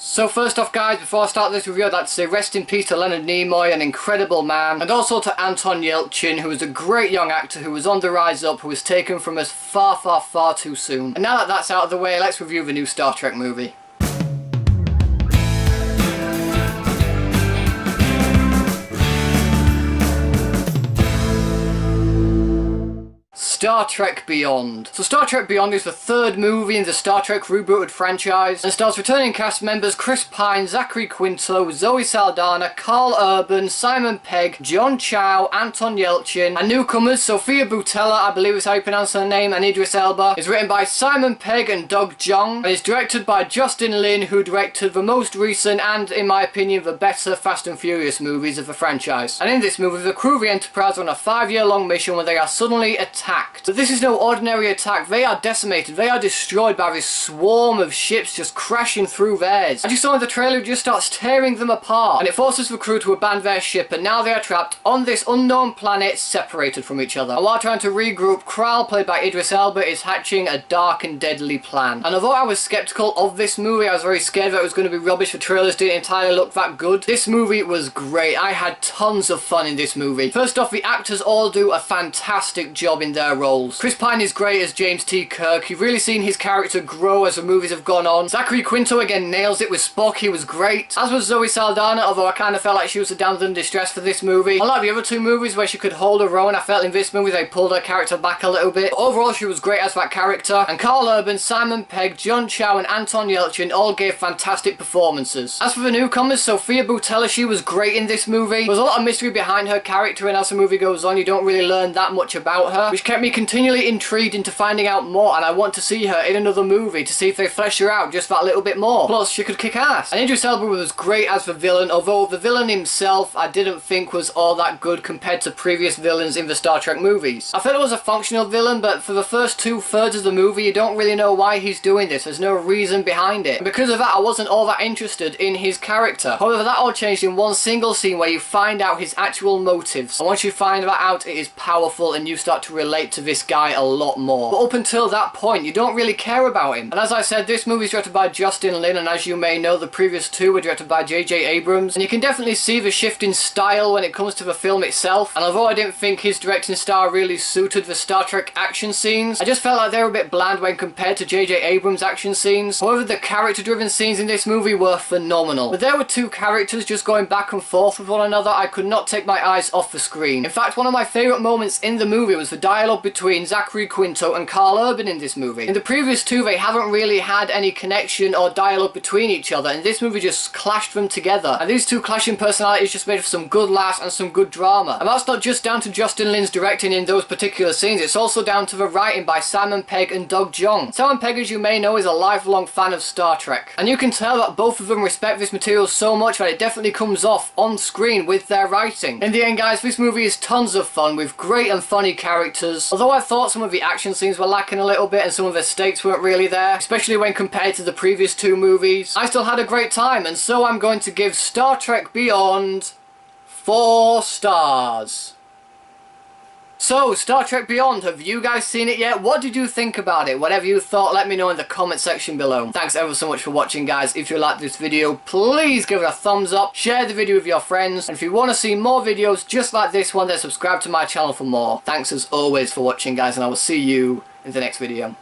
So first off guys, before I start this review, I'd like to say rest in peace to Leonard Nimoy, an incredible man, and also to Anton Yelchin, who is a great young actor who was on the rise up, who was taken from us far too soon. And now that that's out of the way, let's review the new Star Trek movie. Star Trek Beyond. So Star Trek Beyond is the third movie in the Star Trek rebooted franchise and stars returning cast members Chris Pine, Zachary Quinto, Zoe Saldana, Karl Urban, Simon Pegg, John Chow, Anton Yelchin, and newcomers Sofia Boutella, I believe is how you pronounce her name, and Idris Elba. It's written by Simon Pegg and Jung, and is directed by Justin Lin, who directed the most recent and, in my opinion, the better Fast and Furious movies of the franchise. And in this movie, the crew of the Enterprise are on a 5-year-long mission where they are suddenly attacked. But this is no ordinary attack. They are decimated. They are destroyed by this swarm of ships just crashing through theirs. As you saw in the trailer, it just starts tearing them apart. And it forces the crew to abandon their ship, and now they are trapped on this unknown planet, separated from each other. And while trying to regroup, Karl, played by Idris Elba, is hatching a dark and deadly plan. And although I was skeptical of this movie, I was very scared that it was going to be rubbish. The trailers didn't entirely look that good. This movie was great. I had tons of fun in this movie. First off, the actors all do a fantastic job in their roles. Chris Pine is great as James T. Kirk. You've really seen his character grow as the movies have gone on. Zachary Quinto again nails it with Spock. He was great. As was Zoe Saldana, although I kind of felt like she was a damsel in distress for this movie. Unlike the other two movies where she could hold her own, I felt in this movie they pulled her character back a little bit. But overall, she was great as that character. And Karl Urban, Simon Pegg, John Chow, and Anton Yelchin all gave fantastic performances. As for the newcomers, Sofia Boutella, she was great in this movie. There was a lot of mystery behind her character, and as the movie goes on, you don't really learn that much about her, which kept me continually intrigued into finding out more, and I want to see her in another movie to see if they flesh her out just that little bit more. Plus, she could kick ass. And Idris Elba was great as the villain, although the villain himself I didn't think was all that good compared to previous villains in the Star Trek movies. I felt it was a functional villain, but for the first 2/3 of the movie, you don't really know why he's doing this. There's no reason behind it. And because of that, I wasn't all that interested in his character. However, that all changed in one single scene where you find out his actual motives. And once you find that out, it is powerful and you start to relate to this guy a lot more. But up until that point, you don't really care about him. And as I said, this movie is directed by Justin Lin, and as you may know, the previous two were directed by J.J. Abrams. And you can definitely see the shift in style when it comes to the film itself. And although I didn't think his directing style really suited the Star Trek action scenes, I just felt like they were a bit bland when compared to J.J. Abrams' action scenes. However, the character-driven scenes in this movie were phenomenal. But there were two characters just going back and forth with one another. I could not take my eyes off the screen. In fact, one of my favourite moments in the movie was the dialogue between Zachary Quinto and Karl Urban in this movie. In the previous two, they haven't really had any connection or dialogue between each other, and this movie just clashed them together. And these two clashing personalities just made for some good laughs and some good drama. And that's not just down to Justin Lin's directing in those particular scenes, it's also down to the writing by Simon Pegg and Jung. Simon Pegg, as you may know, is a lifelong fan of Star Trek. And you can tell that both of them respect this material so much that it definitely comes off on screen with their writing. In the end, guys, this movie is tons of fun with great and funny characters. Although I thought some of the action scenes were lacking a little bit and some of the stakes weren't really there, especially when compared to the previous two movies, I still had a great time, and so I'm going to give Star Trek Beyond 4 stars. So, Star Trek Beyond, have you guys seen it yet? What did you think about it? Whatever you thought, let me know in the comment section below. Thanks ever so much for watching, guys. If you liked this video, please give it a thumbs up, share the video with your friends, and if you want to see more videos just like this one, then subscribe to my channel for more. Thanks as always for watching, guys, and I will see you in the next video.